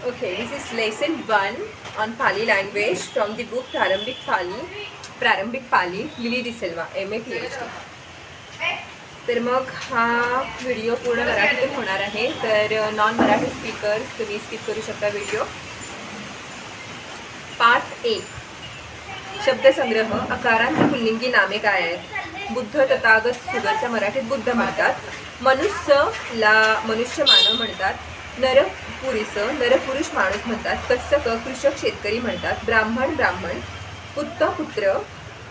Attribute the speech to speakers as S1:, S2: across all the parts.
S1: Okay, this is lesson 1 on Pali language from the book Prarambhik Pali, Lily De Silva, MA PhD. तर मग हा video पूर्ण मराठीतून होणार आहे. तर नॉन मराठी स्पीकर्स तुम्ही स्किप करू शकता व्हिडिओ. पार्ट 1, शब्दसंग्रह. अकारांत पुल्लिंगी नामे काय आहेत? बुद्ध, तथागत, सुगतच्या मराठीत बुद्ध म्हणतात. मनुष्यला मनुष्य मानव म्हणतात. नरपुरुष माणूस म्हणतात. कस्सक कृषक शेतकरी म्हणतात. ब्राह्मण पुत्र पुत्र,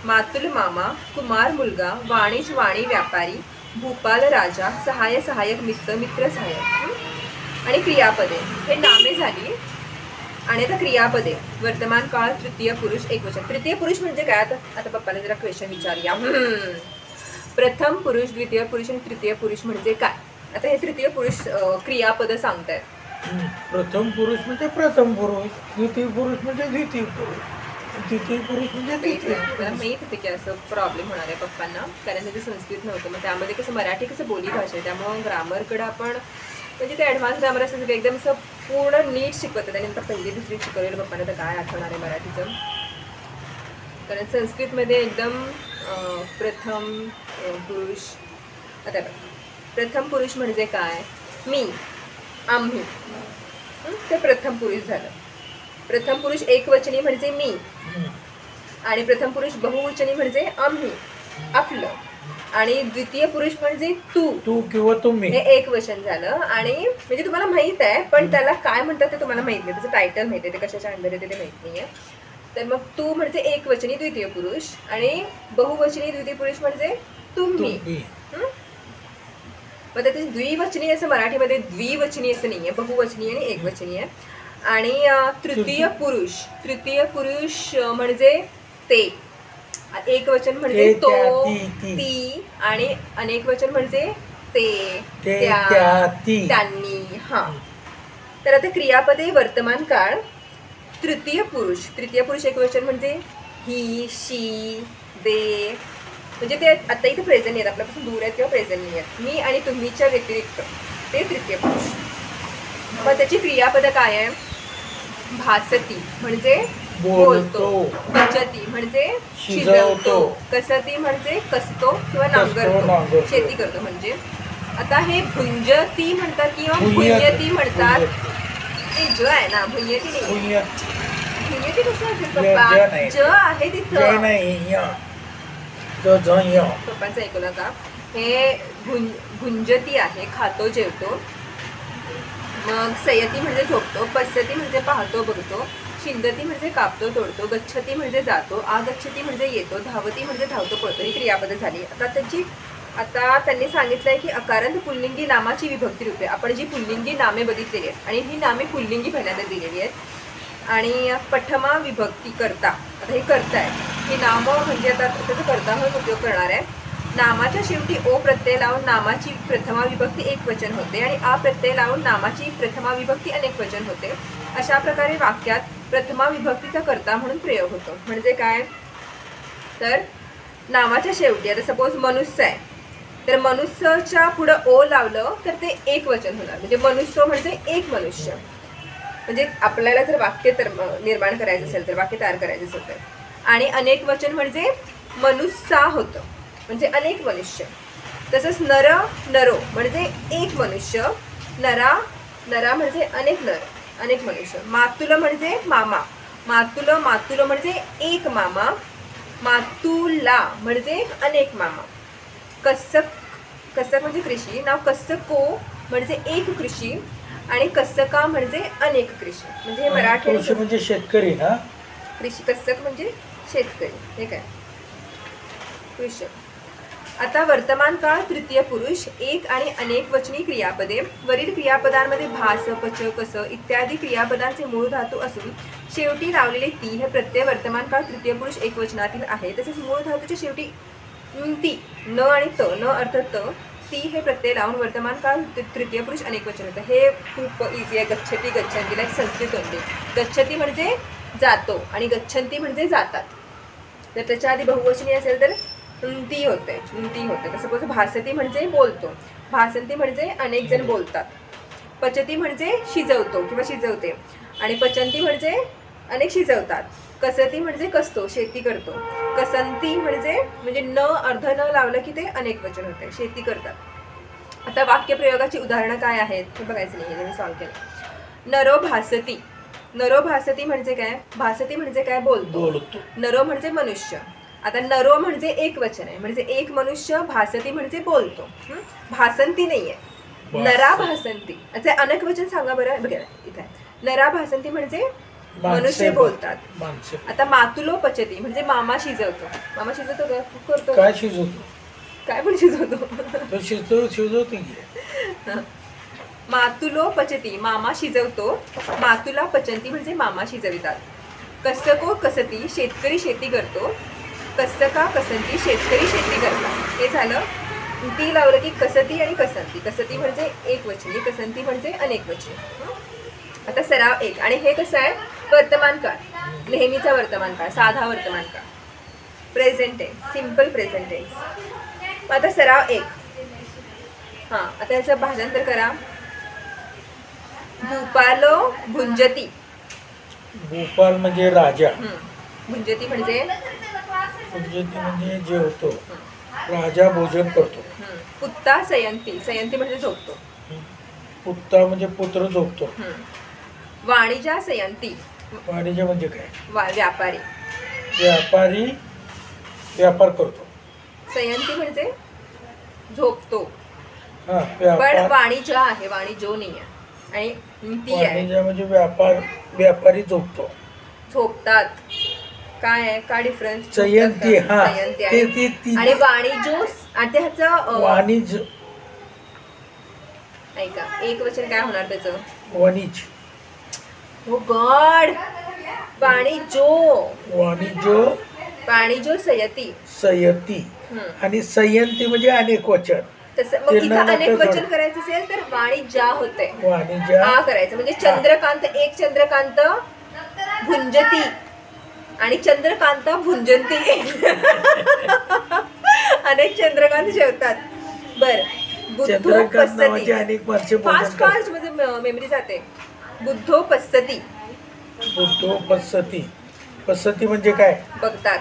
S1: मातुल मामा, कुमार मुलगा, वाणिज वाणी व्यापारी, भूपाल राजा, सहायक मित्र सहायक. आणि क्रियापदे हे नामे झाली. आणि आता क्रियापदे. वर्तमान काळ, तृतीय पुरुष, एकवचन. तृतीय पुरुष म्हणजे काय? आता पप्पाने जरा क्वेश्चन विचारूया. प्रथम पुरुष, द्वितीय पुरुष आणि तृतीय पुरुष म्हणजे काय? आता हे तृतीय पुरुष क्रियापद सांगतायत.
S2: प्रथम पुरुष म्हणजे प्रथम पुरुष, द्वितीय पुरुष म्हणजे द्वितीय पुरुष, तृतीय पुरुष म्हणजे तृतीय.
S1: मला माहीत होते की असं प्रॉब्लेम होणार आहे पप्पांना, कारण त्याचं संस्कृत नव्हतं. मग त्यामध्ये कसं मराठी कसं बोली भाषा आहे, त्यामुळं ग्रामरकडं आपण म्हणजे ते ॲडव्हान्स ग्रामर असं एकदम असं पूर्ण नीट शिकवतात. आणि नंतर पहिली दुसरी शिकवलेलं पप्पांना तर काय आठवणार आहे मराठीचं, कारण संस्कृतमध्ये एकदम प्रथम पुरुष. आता प्रथम पुरुष म्हणजे काय? मी, आम्ही, ते प्रथम पुरुष झालं. प्रथम पुरुष एकवचनी म्हणजे मी, आणि प्रथम पुरुष बहुवचनी म्हणजे आम्ही, आपलं. आणि द्वितीय पुरुष म्हणजे तू
S2: किंवा तुम्ही,
S1: हे एकवचन झालं. आणि म्हणजे तुम्हाला माहित आहे, पण त्याला काय म्हणतात ते तुम्हाला माहित नाही, त्याचं टायटल माहिती आहे, ते कशाच्या अंडर येते ते माहित नाहीये. तर मग तू म्हणजे एकवचनी द्वितीय पुरुष, आणि बहुवचनी द्वितीय पुरुष म्हणजे तुम्ही. मग त्याचे द्विवचनी असं मराठीमध्ये द्विवचनी असं नाही आहे, बहुवचनी आणि एकवचनी आहे. आणि तृतीय पुरुष म्हणजे ते. एकवचन म्हणजे तो, ती, आणि अनेकवचन म्हणजे ते, त्यांनी. हा. तर आता क्रियापदे. वर्तमान काळ, तृतीय पुरुष एकवचन म्हणजे ही, शी, दे. म्हणजे ते आता इथे प्रेझेंट आहेत, आपल्यापासून दूर आहेत किंवा प्रेझेंट नाही आहेत. मी आणि तुम्हीच्या व्यतिरिक्त ते तृतीय पुरुष. मग त्याची क्रियापद काय आहे? भासती म्हणजे बोलतो, पचती म्हणजे शिजवतो, कसती म्हणजे कसतो किंवा नांगरतो, शेती करतो म्हणजे. आता हे भुंजती म्हणतात किंवा भुंयती म्हणतात. ते ज आहे ना, भुंयती नाही. भुंयती कसं असेल पप्पा? ज आहे तिथं. पप्पांचं ऐकलं का? हे भुंजती आहे, खातो जेवतो. मग सयती म्हणजे झोपतो, पश्यती म्हणजे पाहतो बघतो, शिंदती म्हणजे कापतो तोडतो, गच्छती म्हणजे जातो, आगच्छती म्हणजे येतो, धावती म्हणजे धावतो पळतो. ही क्रियापद झाली. आता त्यांनी सांगितलंय की अकारांत पुल्लिंगी नामाची विभक्ती रूपे. आपण जी पुल्लिंगी नामे बघितलेली आहेत, आणि ही नामे पुल्लिंगी पहिल्यांदा दिलेली आहेत. आणि पठमा विभक्ती करता. आता हे करता आहे, ही नामं म्हणजे आता त्याचा करता म्हणून उपयोग करणार आहे. नामाच्या शेवटी ओ प्रत्यय लावून नामाची प्रथमा विभक्ती एकवचन होते, आणि आ प्रत्यय लावून नामाची प्रथमा विभक्ती अनेकवचन होते. अशा प्रकारे वाक्यात प्रथमा विभक्तीचा कर्ता म्हणून प्रयोग होतो. म्हणजे काय? तर नामाच्या शेवटी आता सपोज मनुष्य आहे, तर मनुष्यच्या पुढं ओ लावलं तर ते एकवचन होणार. म्हणजे मनुष्य म्हणजे एक मनुष्य. म्हणजे आपल्याला जर वाक्य निर्माण करायचं असेल, तर वाक्य तयार करायचं असेल तर. आणि अनेक वचन म्हणजे मनुष्या होतं, म्हणजे अनेक मनुष्य. तसंच नरो म्हणजे एक मनुष्य, नरा म्हणजे अनेक नर, अनेक मनुष्य. मातुल म्हणजे मामा, मातुल म्हणजे एक मामा, मातुला म्हणजे अनेक मामा. कस्सक म्हणजे कृषी. नाव कस्सको म्हणजे एक कृषी, आणि कस्सका म्हणजे अनेक कृषी. म्हणजे हे मराठी
S2: म्हणजे शेतकरी ना.
S1: कृषी, कस्सक म्हणजे शेतकरी, हे काय कृषक. आता वर्तमान काळ, तृतीय पुरुष, एक आणि अनेक वचनी क्रियापदे. वरील क्रियापदांमध्ये भास, पच, कस इत्यादी क्रियापदांचे मूळ धातू असून शेवटी लावलेले ती हे प्रत्यय वर्तमान काळ तृतीय पुरुष एकवचनातील आहे. तसेच मूळ धातूच्या शेवटी ती, न आणि त, न अर्थ त, ती हे प्रत्यय लावून वर्तमान काळ तृतीय पुरुष अनेकवचन होतं. हे खूप इझी आहे. गच्छती, गच्छन्ती, लाईक संस्कृत होते. गच्छती म्हणजे जातो, आणि गच्छन्ती म्हणजे जातात. जर त्याच्या आधी बहुवचनी असेल तर ती होते. तर सपोज भासती म्हणजे बोलतो, भासंती म्हणजे अनेक जण बोलतात, पचती म्हणजे शिजवतो किंवा शिजवते, आणि पचंती म्हणजे अनेक शिजवतात. कसती म्हणजे कसतो, शेती करतो. कसंती म्हणजे न अर्ध न लावलं की ते अनेक वचन होते, शेती करतात. आता वाक्यप्रयोगाची उदाहरणं काय आहेत हे बघायचं नाही, हे मी सॉल्व केलं. नरो भासती. नरो भासती म्हणजे काय? भासती म्हणजे काय? बोलतो. नरो म्हणजे मनुष्य. आता नरो म्हणजे एक वचन आहे, म्हणजे एक मनुष्य. भासती म्हणजे बोलतो. भासंती नाहीये, नरा भासंती. असे अनेक वचन सांगा बरं. बघा इथे नरा भासंती म्हणजे मनुष्य बोलतात. आता मातुलो पचती म्हणजे मामा शिजवतो. मामा शिजवतो का? करतो.
S2: काय शिजवतो?
S1: काय पण शिजवतो.
S2: तो शिजवतो.
S1: मातुलो पचती मामा शिजवतो. मातुला पचंती म्हणजे मामा शिजवितात. कसको कसती शेतकरी शेती करतो. कसका कसंती शेतकरी शेती करतात. हे झालं. ती लावलं की कसती आणि कसंती. कसती म्हणजे एक वचनी, कसंती म्हणजे अनेक वचनी. आता सराव 1. आणि हे कसं आहे? वर्तमान काळ, नेहमीचा वर्तमान काळ, साधा वर्तमान काळ, present tense, simple present tense. आता सराव 1. आता याचं भाषांतर करा. भूपालो भुंजती.
S2: भूपाल म्हणजे राजा.
S1: भुंजती म्हणजे
S2: जेवतो. राजा भोजन करतो.
S1: पुत्ता सयंती. सयंती म्हणजे झोपतो.
S2: पुत्ता म्हणजे पुत्र झोपतो.
S1: वाणिजा सयंती.
S2: वाणिज्य म्हणजे काय?
S1: व्यापारी.
S2: व्यापारी व्यापार करतो.
S1: सयंती म्हणजे झोपतो.
S2: पण
S1: वाणिज्य आहे, वाणिज्यो नाही आहे. आणि ती आहे
S2: वाणिज्य म्हणजे व्यापारी झोपतो.
S1: झोपतात. काय आहे? काय डिफरन्स?
S2: सयंती.
S1: आणि वाणिज्यो. आणि ह्याचं
S2: वाणिज्य
S1: ऐका, एक वचन काय होणार त्याचं?
S2: वाणिज्य.
S1: हो गॉड. वाणिज्यो सयती.
S2: सयती. आणि सयंती म्हणजे अनेक वचन.
S1: तसं मग इथं अनेक वचन करायचं असेल तर वाणिज्या होते.
S2: वाणिज्या
S1: करायचं म्हणजे चंद्रकांत. एक चंद्रकांत भुंजती आणि चंद्रकांत भुंजंती. अनेक चंद्रकांत जेवतात. बर. बुद्धो पसती.
S2: अनेक माणसे
S1: फास्ट म्हणजे मेमरी जाते. बुद्धो पसती.
S2: बुद्धो पसती. पसती म्हणजे काय?
S1: बघतात.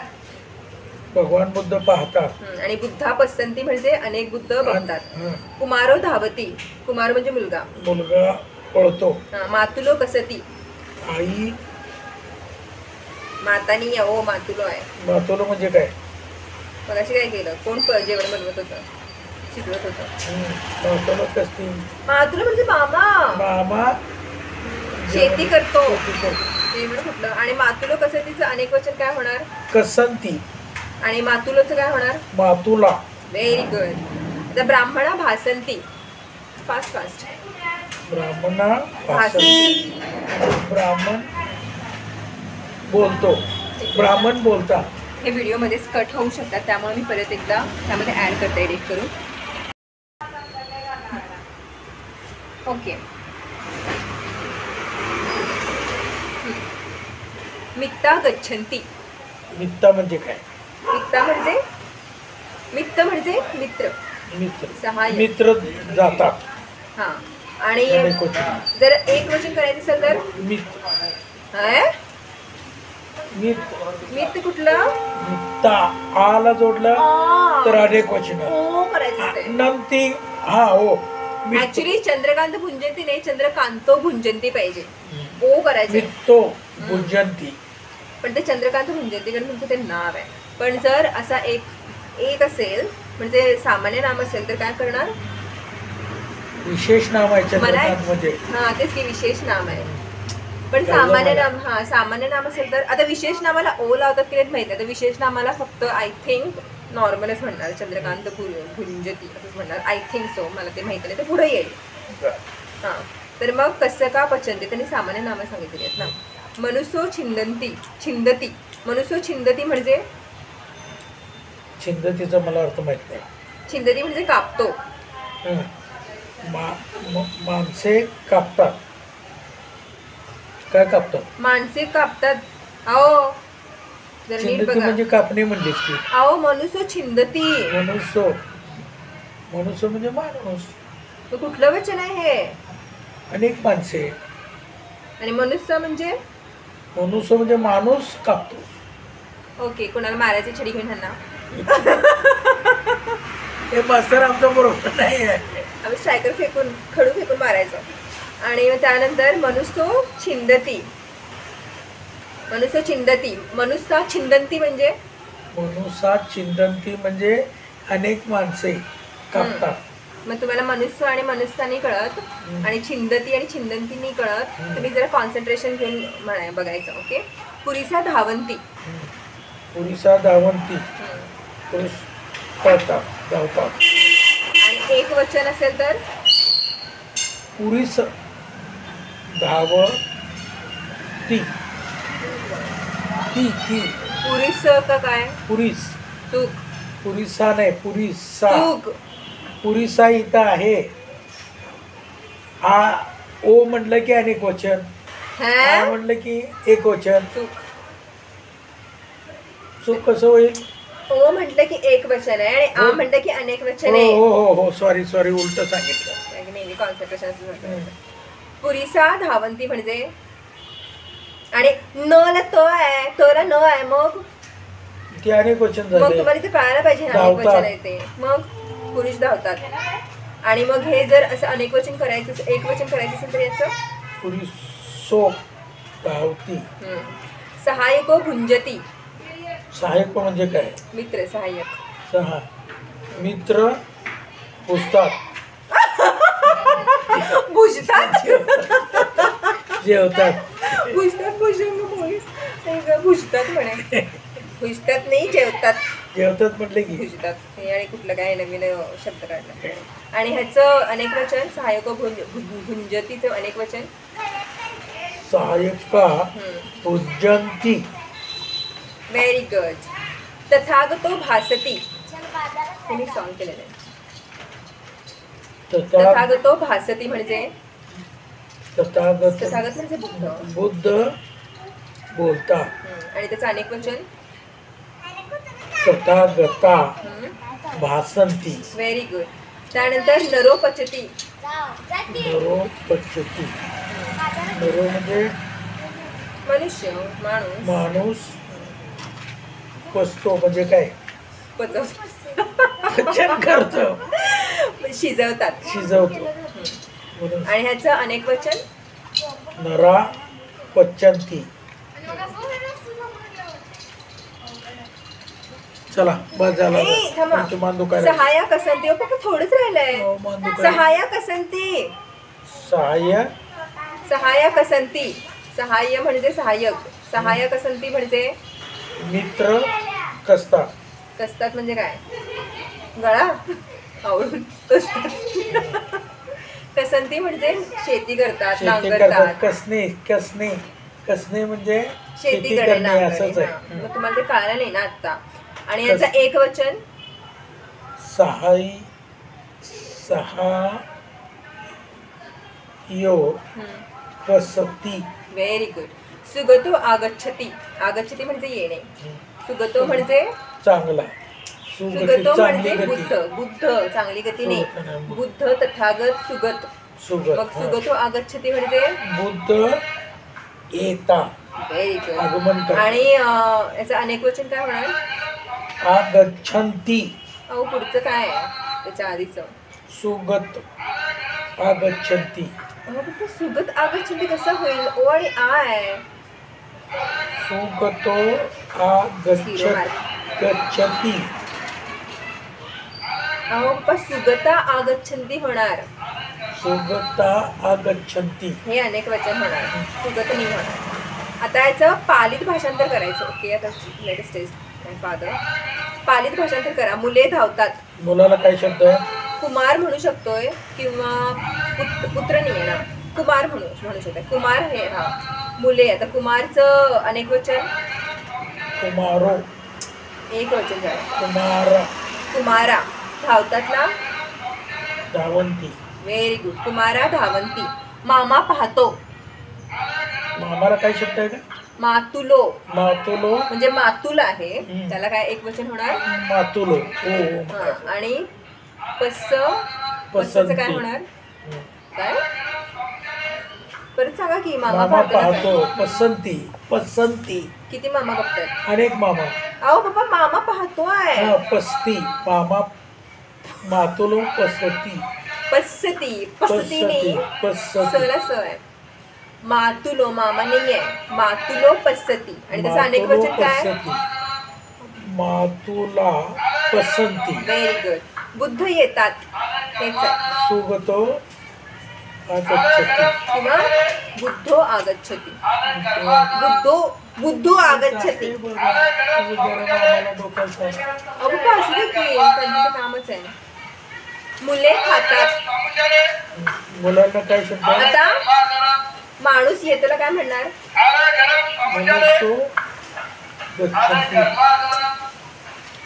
S2: भगवान बुद्ध पाहतात.
S1: आणि बुद्धा पसंती म्हणजे अनेक बुद्ध बघतात. कुमारो धावती. कुमार म्हणजे मुलगा पळतो. मातुलो कसती.
S2: आई.
S1: मातानी मातुलो आहे.
S2: मातुलो म्हणजे काय?
S1: मगाशी काय केलं? कोण जेवण बनवत होतं, शिकवत होतं?
S2: मातुलो कसती.
S1: मातुलो म्हणजे मामा शेती करतो. कुठलं? आणि मातुलो कसतीचं अनेक वचन काय होणार?
S2: कसंती.
S1: आणि मातुलोचं काय होणार?
S2: मातुला.
S1: Very good. आता ब्राह्मणा भासंती. फास्ट.
S2: ब्राह्मणा भासंती. ब्राह्मण बोलतो. ब्राह्मण बोलतात.
S1: हे व्हिडिओमध्येच कट होऊ शकतात, त्यामुळे मी परत एकदा त्यामध्ये ऍड करते, एडिट करून. ओके. मित्ता गच्छन्ति.
S2: मित्ता म्हणजे काय?
S1: मित्त म्हणजे मित्र. सहाय्य.
S2: मित्र जातात.
S1: आणि जर एक वचन करायचं असेल तर मित्त कुठलं?
S2: मित्ता. आला जोडलं तर अनेक वचन
S1: करायचं.
S2: नंती. हो.
S1: ऍक्च्युली चंद्रकांत भुंजंती नाही, चंद्रकांतो भुंजंती पाहिजे. ओ करायचं.
S2: मित्तो भुंजंती.
S1: पण ते चंद्रकांत भुंजंती कारण तुमचं ते नाव आहे. पण जर असा एक असेल म्हणजे सामान्य नाम असेल तर काय करणार?
S2: विशेष नाम आहे चंद्रकांत म्हणजे.
S1: तेच की विशेष नाम आहे. पण सामान्य नाम असेल तर आता विशेष नामाला ओ लावतात की नाही माहित नाही. तर विशेष नामाला फक्त आय थिंक नॉर्मलच म्हणणार, चंद्रकांत भुंजती असंच म्हणणार. I think so. मला ते माहिती नाही, तर पुढे येईल. तर मग कसं का पचंती त्यांनी सामान्य नामं सांगितली आहेत ना. मनुष्यो छिंदती. मनुष्यो छिंदती म्हणजे
S2: छिंदतीचा मला अर्थ माहित नाही.
S1: छिंदती म्हणजे कापतो.
S2: माणसे कापतात. काय कापतात?
S1: माणसे कापतात. अहो जर नीट बघा
S2: म्हणजे कापणे म्हणलीस की.
S1: अहो मनुष्य छिंदती.
S2: मनुष्य म्हणजे माणूस.
S1: कुठलं वचन आहे हे?
S2: अनेक माणसे.
S1: आणि मनुष्य म्हणजे
S2: मनुष्य म्हणजे माणूस कापतो.
S1: ओके, कोणाला मारायची छडी घेऊन ह्यांना
S2: हे मास्तर आमचं बरोबर नाही आहे.
S1: आम्ही स्ट्रायकर फेकून खडू फेकून मारायचो. आणि मग त्यानंतर मनुष्य छिंदती. मनुष्य छिंदती. मनुष्य छिंदंती म्हणजे
S2: मनुष्या चिंतनती म्हणजे अनेक माणसे कापतात.
S1: मग तुम्हाला मनुष्य आणि मनुष्यानी कळत आणि छिंदती आणि छिंदंतीनी कळत. तुम्ही जरा कॉन्सन्ट्रेशन घेऊन बघायचं. ओके. पुरीसा धावंती.
S2: पुरुषा धावंती. पुरुष पळतात, धावतात.
S1: आणि एक वचन असेल तर
S2: पुरुष धावती. ती ती
S1: पुरीस का काय?
S2: पुरुष.
S1: चूक.
S2: पुरिसा नाही, पुरिसा.
S1: चूक.
S2: पुरिसा इथं आहे. आ ओ म्हटलं की अनेक वचन, आ म्हटलं की एक वचन.
S1: चूक.
S2: चूक कसं होईल?
S1: ओ म्हटलं की एक वचन आहे आणि आ म्हटलं की अनेक वचन
S2: हो
S1: आहे.
S2: हो हो हो, सॉरी सॉरी, उलट सांगितलं.
S1: नेहमी कॉन्सन्ट्रेशन असं. पुरीसा धावंती म्हणजे आणि न ला तो आहे, तोला न आहे. मग
S2: ते अनेक वचन
S1: मग
S2: झाले.
S1: तुम्हाला ते कळायला पाहिजे ना, अनेक वचन आहे ते. मग पुरुष धावतात. आणि मग हे जर असं अनेक वचन करायचं, एक वचन करायचं असेल तर याचं
S2: पुरुषो धावती.
S1: सहायको भुंजती.
S2: सहाय्यक म्हणजे काय?
S1: मित्र, सहाय्यक.
S2: सहा मित्र पुसतात,
S1: भुजतात.
S2: जेवतात.
S1: भुजतात भुजतात म्हणे. भुजतात नाही, जेवतात.
S2: जेवतात म्हटले की
S1: भुजतात. हे आणि कुठलं काय नवीन शब्द काढला. आणि ह्याचं अनेक वचन सहाय्यको भुंजतीचं अनेक वचन
S2: सहाय्यका पूजंती.
S1: Very good. तथागतो भासती. हे मी सॉंग केलेलं आहे. तथागतो भासती म्हणजे
S2: तथागत
S1: तथागत म्हणजे बुद्ध.
S2: बुद्ध बोलतात.
S1: आणि त्याचं अनेक वचन
S2: तथागता भासंती.
S1: Very good. त्यानंतर नरो पचती.
S2: नरो पचती. नरो म्हणजे
S1: मनुष्य, माणूस.
S2: माणूस. पचतो म्हणजे काय?
S1: पचवतो.
S2: पचन करतो,
S1: शिजवतात.
S2: शिजवतो म्हणून.
S1: आणि ह्याचं अनेक वचन
S2: नरा पचंती. चला बस झाला.
S1: ए, थांबा.
S2: आमचं मान दुखायला.
S1: सहाय्या कसंती. ओ पप्पा थोडंच राहिलंय.
S2: हो, मान दुखायला.
S1: सहाय्या कसंती.
S2: सहाय्य
S1: सहाय्य कसंती. सहाय्य म्हणजे सहाय्यक. सहाय्य कसंती म्हणजे
S2: मित्र कसतात.
S1: कसतात म्हणजे काय? गळा आवडून कसतात. कसंती म्हणजे शेती करतात,
S2: शेती करतात.
S1: नांगरतात.
S2: कसणे कसणे कसणे म्हणजे
S1: शेती करणे,
S2: असंच आहे.
S1: मग तुम्हाला ते कळालं नाही ना आता. आणि याचा एक वचन
S2: सहाय सहायो कसती.
S1: Very good. सुगतो आगच्छती. आगच्छती म्हणजे येणे. सुगतो म्हणजे
S2: चांगला.
S1: सुगतो
S2: चांगली
S1: म्हणजे
S2: गती.
S1: बुद्ध. बुद्ध चांगली गती नाही. बुद्ध तथागत सुगत.
S2: सुगत.
S1: मग सुगतो आगच्छती म्हणजे
S2: बुद्ध येता.
S1: Very good.
S2: आगमन करतात.
S1: आणि याचं अनेक वचन काय होणार?
S2: आगच्छन्ति.
S1: अहो पुढचं काय आहे त्याच्या आधीचं?
S2: सुगत आगच्छन्ति.
S1: अहो फक्त सुगत आगच्छती कसं होईल? ओ आणि आ आहे.
S2: सुगतो
S1: Zero mark.
S2: गच्छति.
S1: अहो पप्पा सुगता आगच्छन्ती होणार.
S2: सुगता आगच्छन्ति.
S1: हे अनेक वचन होणार. सुगत नाही होणार. आता याचं पालित भाषांतर करायचं. ओके, आता लेटेस्ट टेस्ट माय फादर. पालित भाषांतर करा. मुले धावतात.
S2: मुलाला काय शब्द आहे?
S1: कुमार म्हणू शकतोय किंवा पुत्र नाही आहे ना, कुमार म्हणू शकतोय. कुमार हे हा मुले. आता कुमारचं अनेक वचन
S2: कुमारो.
S1: एक वचन झालं.
S2: कुमारा.
S1: कुमारा. धावतात ना,
S2: धावंती.
S1: Very good. कुमारा धावंती. मामा पाहतो.
S2: मामाला काय शब्द आहे का?
S1: मातुलो.
S2: मातुलो
S1: म्हणजे मातुल आहे.
S2: हम्म.
S1: त्याला काय एक वचन होणार?
S2: मातुलो. हो हो.
S1: हा. आणि पस्सचं काय होणार? काय परत सांगा की मामा
S2: मामा
S1: पाहतो ना
S2: पाहतो.
S1: काय?
S2: पसंती पसंती.
S1: किती मामा बघतात?
S2: अनेक मामा.
S1: अहो पप्पा मामा पाहतोय.
S2: हा, पस्ती. मामा मातुलो पसती.
S1: पसती पसती नाही.
S2: पसती.
S1: सला स आहे. मातुलो मामा नाहीये. मातुलो पसती. आणि त्याचं अनेक
S2: मातुलो
S1: वचन काय?
S2: पसती. मातुला पसंती.
S1: Very good. बुद्ध येतात हेच आहे.
S2: सुगतो आगच्छति.
S1: किंवा बुद्धो आगच्छति. बुद्धो आगच्छति. अहो पप्पा असू दे की त्यांचं तर कामच आहे. मुले खातात.
S2: मुलांना काय शब्द आहे?
S1: आता माणूस येतोला काय म्हणणार?
S2: मनुष्यो गच्छन्ति.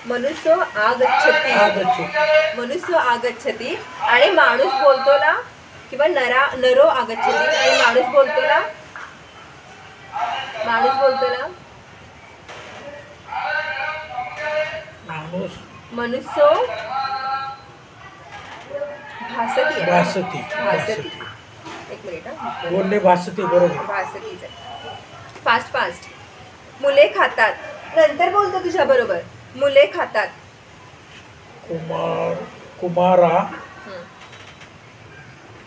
S1: मनुष्य आगच्छति.
S2: आगच्छति.
S1: मनुष्य आगच्छति. आणि माणूस बोलतोला किंवा नरो आगच्छति. आणि माणूस बोलतोला
S2: माणूस
S1: मनुष्य भासती आहे.
S2: भासती.
S1: भासती. एक मिनिट हा.
S2: बोलणे भासती. बरोबर.
S1: भासतीच आहे. फास्ट. मुले खातात. नंतर बोलतो तुझ्या बरोबर. मुले खातात.
S2: कुमारा.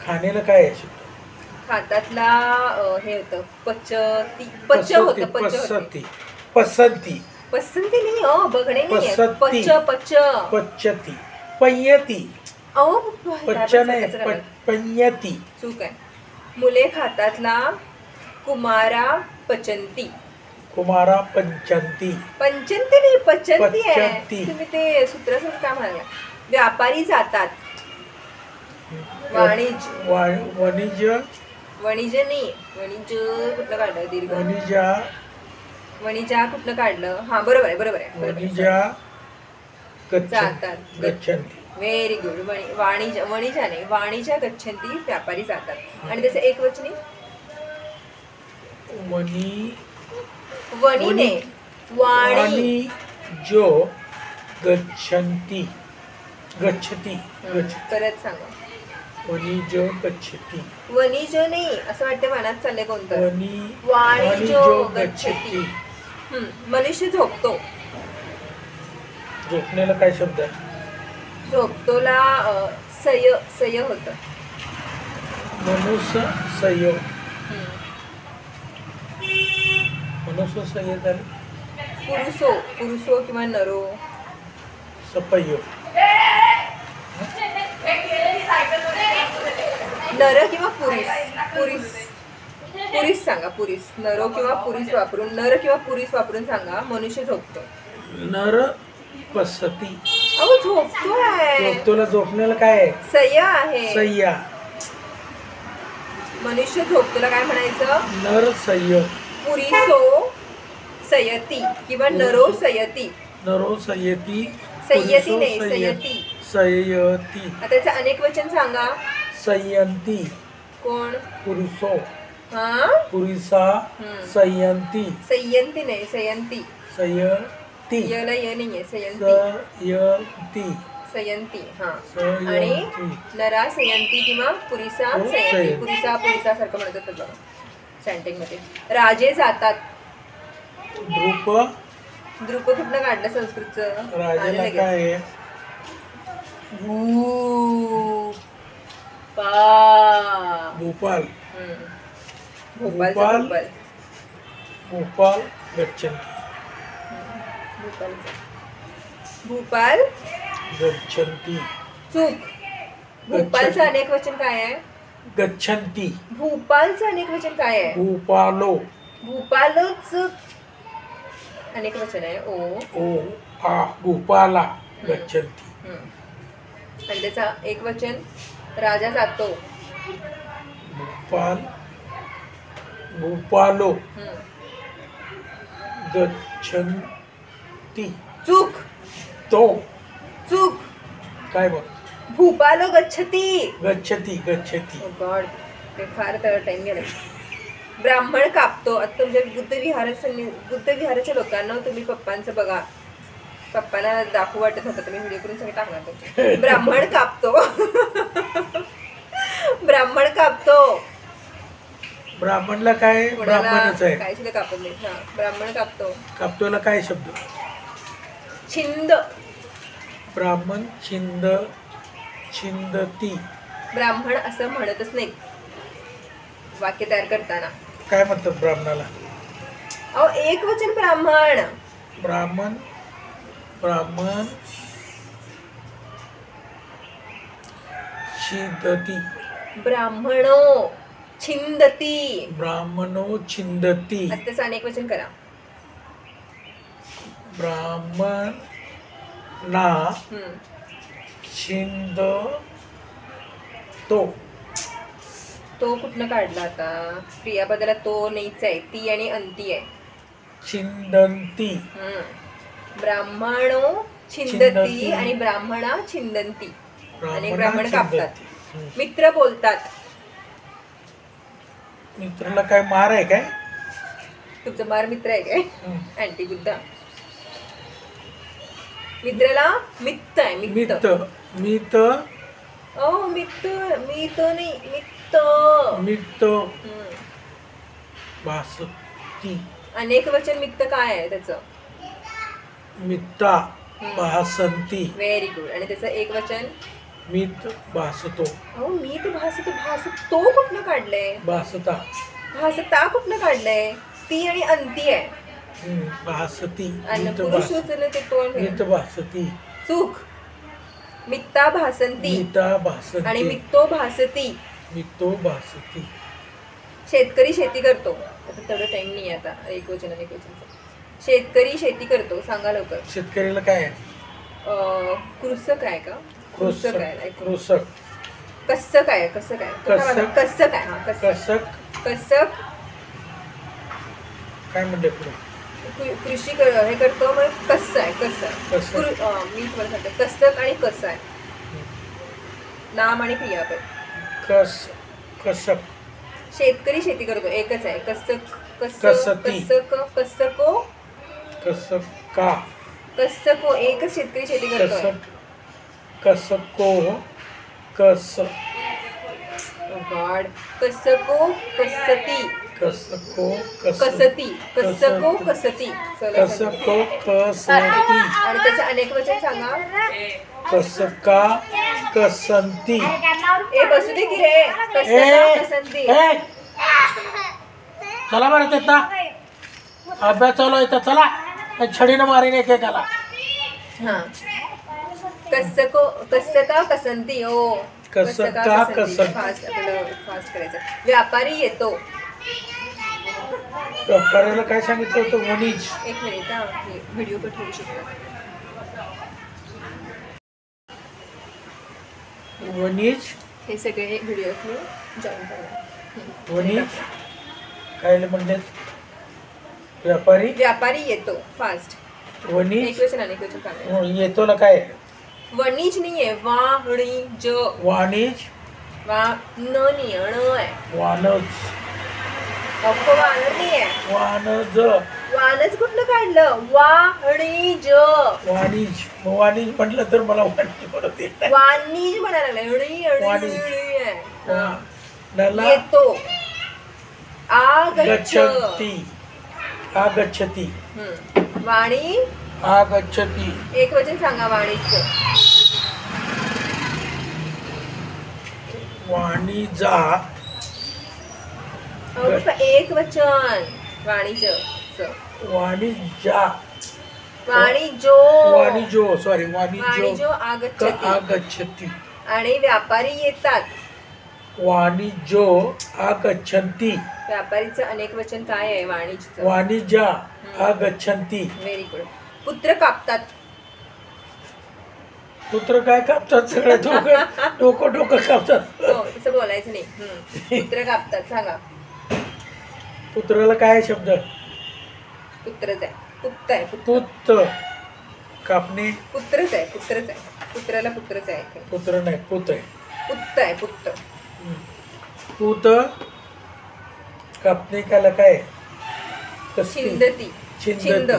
S2: खाण्याला काय आहे शब्द?
S1: खातातला हे होतं पच होतं.
S2: पसंती.
S1: पसंती नाही हो, बघणे नाही.
S2: पसंती. पच्यती. पय्यती.
S1: अहो
S2: पच्च नाही, पय्यती.
S1: चूक आहे. मुले खातातला कुमारा पचंती.
S2: कुमारा पंचंती.
S1: पंचंती नाही, पचंती आहे.
S2: पचंती.
S1: तुम्ही ते सूत्रासोबत काय म्हणाला? व्यापारी जातात. वाणिज्य नाही. वाणिज्य कुठलं काढलं? दीर्घ. वणिजा कुठलं काढलं? हा बरोबर आहे.
S2: वणिजा
S1: जातात.
S2: गच्छन्ति.
S1: Very good. वणिजा नाही, वाणिजा गच्छन्ति. व्यापारी जातात. आणि त्याचं एक वचनी वणीने वाणी
S2: जो गच्छन्ति.
S1: परत सांगा.
S2: वणिजो गच्छति.
S1: वणिजो नाही असं वाटतं मनात चाललंय कोणतं.
S2: वाणिजो गच्छति.
S1: मनुष्य झोपतो.
S2: झोपण्याला काय शब्द आहे?
S1: झोपतोला सय होतं.
S2: मनुष्य सय. मनुष्य सय झालं.
S1: पुरुषो किंवा नरो.
S2: सपयो.
S1: नर किंवा पुरुष सांगा. पुरुष. नरो किंवा पुरुष वापरून सांगा. मनुष्य झोपतो.
S2: नर पसती.
S1: अहो झोपतोय.
S2: झोपतोला झोपण्याला काय आहे?
S1: सय्या आहे.
S2: सय्या.
S1: मनुष्य झोपतोला काय म्हणायचं?
S2: नर सय्य.
S1: पुरुषो सयती किंवा नरो सयती.
S2: नरो सयती.
S1: सय्यती नाही, सयती.
S2: सयती.
S1: आता त्याचं अनेक वचन सांगा.
S2: सयंती.
S1: कोण?
S2: पुरुषो.
S1: हा
S2: पुरुषा सयंती.
S1: सयंती नाही, सयंती.
S2: सयती.
S1: यला य नाहीये. सयंती. सयंती. हा. आणि नरा सयंती किंवा पुरुषा सयंती. पुरुषासारखं म्हणत असतात बघा चॅन्टिंग मध्ये. राजे जातात. द्रुप कुठलं काढलं संस्कृतचं?
S2: राजाला काय आहे? भोपाल. भोपाल गच्छन्ति.
S1: भोपाल
S2: गच्छन्ति.
S1: चूक. भोपालचं अनेक वचन काय आहे?
S2: गच्छन्ति.
S1: भोपालचं अनेक वचन काय आहे? भोपालोच अनेक वचन आहे.
S2: भोपाला गच्छन्ति.
S1: आणि त्याचा एक वचन राजा जातो.
S2: भोपालो गच्छन्ति.
S1: चूक.
S2: काय बघ?
S1: भूपालो गच्छती.
S2: गच्छती.
S1: गॉड, ते फार टाइम गेला. ब्राह्मण कापतो. आता तुमच्या बुद्ध विहाराच्या लोकांना तुम्ही पप्पांचं बघा. पप्पांना दाखवू वाटत होतं तुम्ही व्हिडिओ करून सगळे टाकणार होते. ब्राह्मण कापतो.
S2: ब्राह्मणला काय
S1: कोणाला
S2: ब्राह्मणच आहे.
S1: काय सुद्धा कापत नाही. हा ब्राह्मण कापतो.
S2: कापतोला काय शब्द?
S1: छिंद.
S2: ब्राह्मण छिंद छिंदती.
S1: ब्राह्मण असं म्हणतच नाही वाक्य तयार करताना.
S2: काय म्हणतात ब्राह्मणाला?
S1: अहो एक वचन ब्राह्मण.
S2: ब्राह्मण ब्राह्मण छिंदती.
S1: ब्राह्मणो छिंदती.
S2: ब्राह्मणो छिंदती.
S1: आत्ताच अनेक वचन करा.
S2: ब्राह्मण ना
S1: हम्म.
S2: छिंद तो.
S1: तो कुठनं काढला आता? क्रियापदाला तो नाहीच आहे, ती आणि अंती आहे.
S2: छिंदंती.
S1: हम्म. ब्राह्मणो छिंदती
S2: छिंदती.
S1: आणि ब्राह्मणा छिंदंती. आणि
S2: ब्राह्मणा
S1: ब्राह्मण कापतात.
S2: छिंदती. हम्म.
S1: मित्र बोलतात.
S2: मित्राला काय मार आहे काय?
S1: तुमचा मार मित्र आहे काय?
S2: हम्म.
S1: अँटी बुद्धा. मित्राला मित्त आहे.
S2: मित मित
S1: ओ मित्र. मित नाही मित्त.
S2: मित
S1: हम्म.
S2: भासती.
S1: अनेक वचन मित्त काय आहे त्याचं?
S2: मित्ता भासंती.
S1: Very good. आणि त्याचं एक वचन?
S2: मित भासतो.
S1: अहो मीत भासतो. भासतो कुठनं काढलंय?
S2: भासता.
S1: भासता कुठनं काढलंय? ती आणि अंती आहे.
S2: भासती.
S1: आणि
S2: मित
S1: पुरुष
S2: भास
S1: उचललं ते तो आहे.
S2: मित भासती.
S1: चूक. मित्ता भासंती
S2: मिता
S1: आणि
S2: भासंती.
S1: मित्तो भासती.
S2: मितो भासती.
S1: शेतकरी शेती करतो. आता तेवढं टाइम नाही आता एक वचन आणि एक वचनचं. शेतकरी शेती करतो. सांगा लवकर.
S2: शेतकरीला काय आहे?
S1: कृषक आहे का? कृषक आहे.
S2: कृषक.
S1: कसं काय? कसं काय?
S2: कसक.
S1: कसं काय? हा कसं.
S2: कसक.
S1: कसक.
S2: काय म्हणते पुढे?
S1: कृषी हे करतो. मग कसं आहे? कसं
S2: कसक.
S1: मी तुम्हाला सांगते. कसक आणि कसं आहे. नाम आणि क्रियापद.
S2: कसक.
S1: शेतकरी शेती करतो. एकच आहे. कसक.
S2: कसती.
S1: कसको.
S2: कसका.
S1: कसको. एकच शेतकरी शेती करतो.
S2: कसको. कस.
S1: गॉड. कसको कसती.
S2: कसको कस.
S1: कसती. कसको कसती.
S2: कसको कसती.
S1: आणि त्याचं अनेक वचन सांगा.
S2: कसका कसंती.
S1: ए बसू दे की रे. कसका कसंती.
S2: चला बरं तिथं अभ्यास चालू आहे तर चला. छडीनं मारीन एकेकाला.
S1: हा. कसको कसका कसंती. ओ
S2: कसका कसंती.
S1: फास्ट आपल्याला फास्ट करायचं. व्यापारी येतो.
S2: व्यापाऱ्याला काय सांगितलं होतं? वणीज.
S1: एक मिनिट हा. व्हिडिओ पण ठेवू शकतो.
S2: वणीज.
S1: हे सगळे व्हिडिओ जॉईन करा.
S2: वणीज काय म्हणले? व्यापारी.
S1: व्यापारी येतो. फास्ट.
S2: वणीज.
S1: एक वचन अनेक वचन सांगायचं.
S2: येतो ना काय?
S1: वणीज नाहीये. वाणिज.
S2: वाणिज.
S1: वा न नाही अण आहे.
S2: वानज.
S1: अख्खं वानर नाहीये.
S2: वानज.
S1: वानच कुठलं काढलं? वाणिज.
S2: वाणिज. वाणिज म्हटलं तर मला वाणिज म्हणत येत नाही.
S1: वाणिज म्हणायला लागलाय.
S2: वाणिज.
S1: येतो.
S2: गच्छती. आगच्छती.
S1: वाणी.
S2: आगच्छती.
S1: एक वचन सांगा वाणीचं.
S2: वाणिजा.
S1: एक वचन. वाणिज्य.
S2: वाणिजा.
S1: वाणिजो.
S2: वाणिजो. सॉरी वाणिजो.
S1: वाणिजो आगच्छती.
S2: आगच्छती.
S1: आणि व्यापारी येतात.
S2: वाणिजो आगच्छन्ति.
S1: व्यापारीचं अनेक वचन काय आहे? वाणिज्य.
S2: वाणिजा आगच्छन्ति.
S1: Very good. पुत्र कापतात.
S2: पुत्र काय कापतात? सगळे डोकं कापतात.
S1: हो तसं बोलायचं नाही. पुत्र कापतात. सांगा.
S2: पुत्राला काय शब्द?
S1: पुत्रच आहे. पुत्त आहे.
S2: पुत्र. कापणे.
S1: पुत्रच आहे. पुत्रच आहे. पुत्राला पुत्रच आहे.
S2: पुत्र नाही पुत आहे.
S1: पुत्त आहे. पुत्त.
S2: पुत. कापणे काला काय?
S1: छिंदती. छिंद.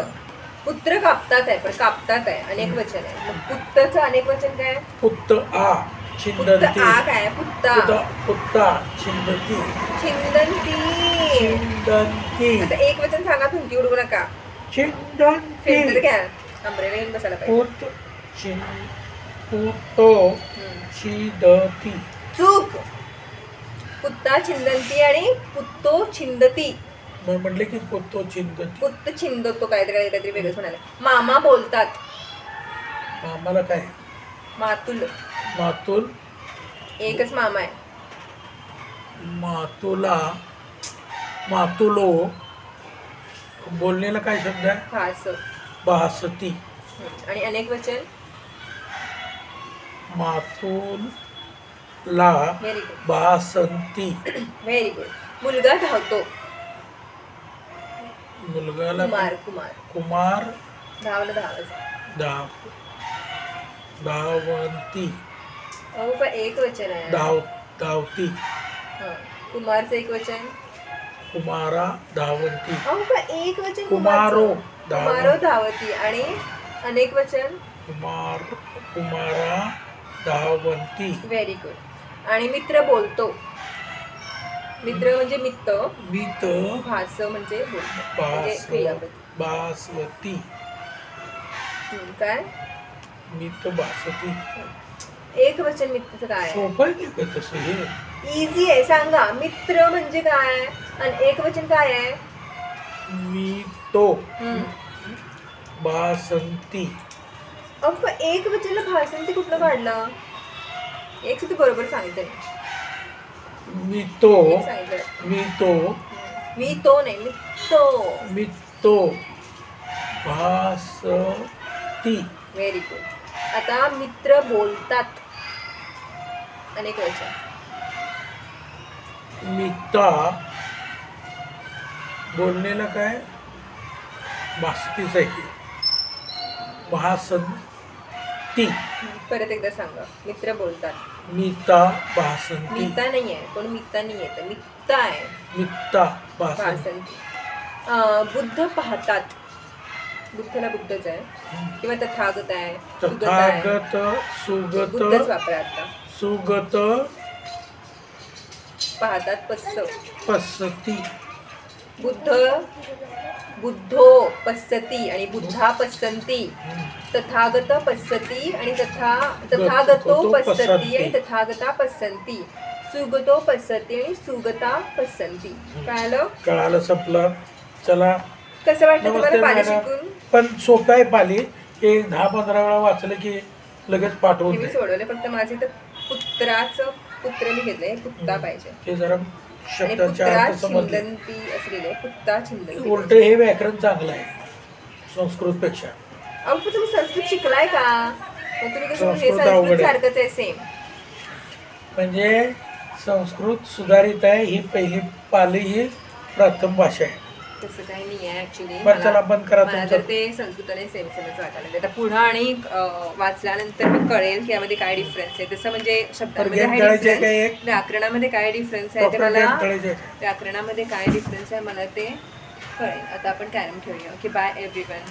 S1: पुत्र कापतात आहे पण कापतात आहे अनेक वचन आहे. मग पुत्तचं अनेक वचन काय?
S2: पुत्त. आ. छिंदंती
S1: आ काय पुत्ता
S2: पुत्ता छिंदती
S1: छिंदंती.
S2: छिंदंती
S1: आता एक वचन सांगा, थुंकी उडवू नका.
S2: छिंदंती
S1: फिल्टर घ्या, अमरेला घेऊन बसायला पाहिजे.
S2: पुतो छिंदती.
S1: चूक. पुत्ता छिंदंती आणि पुत्तो छिंदती.
S2: मग म्हटले की पुतो छिंदती.
S1: पुत्त छिंदतो काहीतरी वेगळंच म्हणाले. मामा बोलतात.
S2: मामाला काय
S1: मातुल.
S2: मातुल.
S1: एकच मामा आहे.
S2: मातुला मातुलो बोलण्याला काय शब्द आहे?
S1: भास.
S2: भासती.
S1: आणि अनेक वचन
S2: मातुला
S1: व्हेरी गुड.
S2: भासंती.
S1: Very good. मुलगा धावतो.
S2: मुलगाला
S1: कुमार. कुमार.
S2: कुमार
S1: धावलं धावायचं.
S2: धावंती.
S1: अहो पण एक वचन आहे.
S2: धावती.
S1: हं. कुमारचं एक वचन.
S2: कुमारा धावंती.
S1: अहो पण एक वचन
S2: कुमारो
S1: कुमारो धावती. आणि अनेक वचन
S2: कुमारा धावंती.
S1: Very good. आणि मित्र बोलतो. मित्र म्हणजे मित्र.
S2: मित
S1: भास म्हणजे बोलतो म्हणजे क्रियापद.
S2: बासवती.
S1: काय
S2: मित बासती.
S1: एक वचन मित्राचं काय आहे?
S2: सोपं आहे का तसं हे?
S1: इझी आहे. सांगा मित्र म्हणजे काय आणि एक वचन काय आहे?
S2: मितो बासंती.
S1: अप्पा एक वचनला भाषंती कुठलं काढलं? एक सुद्धा बरोबर सांगितलं.
S2: मितो
S1: सांगितलं
S2: मितो
S1: मी तो नाही मितो.
S2: मितो भासती.
S1: Very good. आता मित्र बोलतात. अनेक वचन.
S2: मिता बोलण्याला काय भासतीच आहे की भासंती.
S1: परत एकदा सांगा. मित्र बोलतात.
S2: मिता भासंती.
S1: मिता नाही आहे. कोण मिता नाही आहे तर मित्ता आहे.
S2: मित्ता भासंती.
S1: भाषंती. बुद्ध पाहतात. बुद्धला बुद्धच आहे किंवा तथागत आहे. सुगत आहे.
S2: तथागत सुगत
S1: बुद्धच वापरा आता.
S2: सुगत
S1: पाहतात.
S2: पसती.
S1: बुद्ध बुद्धो पश्यती आणि बुद्धा पश्यन्ति. तथागत पश्यती आणि तथागतो पश्यती आणि तथागता पश्यन्ति. सुगतो पश्यती आणि सुगता पश्यन्ति.
S2: कळालं संपलं. चला
S1: कसं वाटतं तुम्हाला
S2: नमस्ते
S1: पाली
S2: मॅडम.
S1: शिकून?
S2: पण सोपं आहे पाली. एक 10-15 वेळा वाचलं की लगेच पाठवून
S1: मी
S2: दे.
S1: सोडवले. फक्त माझे तर पुत्राचं पुत्र मी घेतलंय. पुत्ता पाहिजे.
S2: ते जरा
S1: आणि
S2: शब्दाच्या
S1: पुत्रा
S2: अर्थ समजले.
S1: छिंदंती असं लिहिलंय. पुत्ता छिंदंती.
S2: उलट हे व्याकरण चांगलं आहे संस्कृत पेक्षा.
S1: अहो पण तुम्ही संस्कृत शिकलाय का? मग तुम्ही कसं हे
S2: संस्कृत अवघड
S1: संस्कृत
S2: आहे.
S1: सारखंच आहे सेम.
S2: म्हणजे संस्कृत सुधारित आहे. ही पहिली पाली ही प्रथम भाषा आहे.
S1: तसं काही नाही आहे ऍक्च्युली.
S2: बरं चला बंद करा
S1: मला
S2: तुमचं.
S1: तर ते संस्कृत आणि सेम सेमच वाटायला लागले. आता पुढं आणि वाचल्यानंतर मग कळेल की यामध्ये काय डिफरन्स आहे. तसं म्हणजे शब्दांमध्ये
S2: गेम
S1: काय
S2: खेळायचे
S1: डिफरन्स,
S2: काय एक
S1: व्याकरणामध्ये काय डिफरन्स आहे ते
S2: प्रॉपर
S1: मला
S2: गेम खेळायचे.
S1: व्याकरणामध्ये काय डिफरन्स आहे मला ते कळेल. आता आपण कॅरम खेळूया. Okay bye everyone.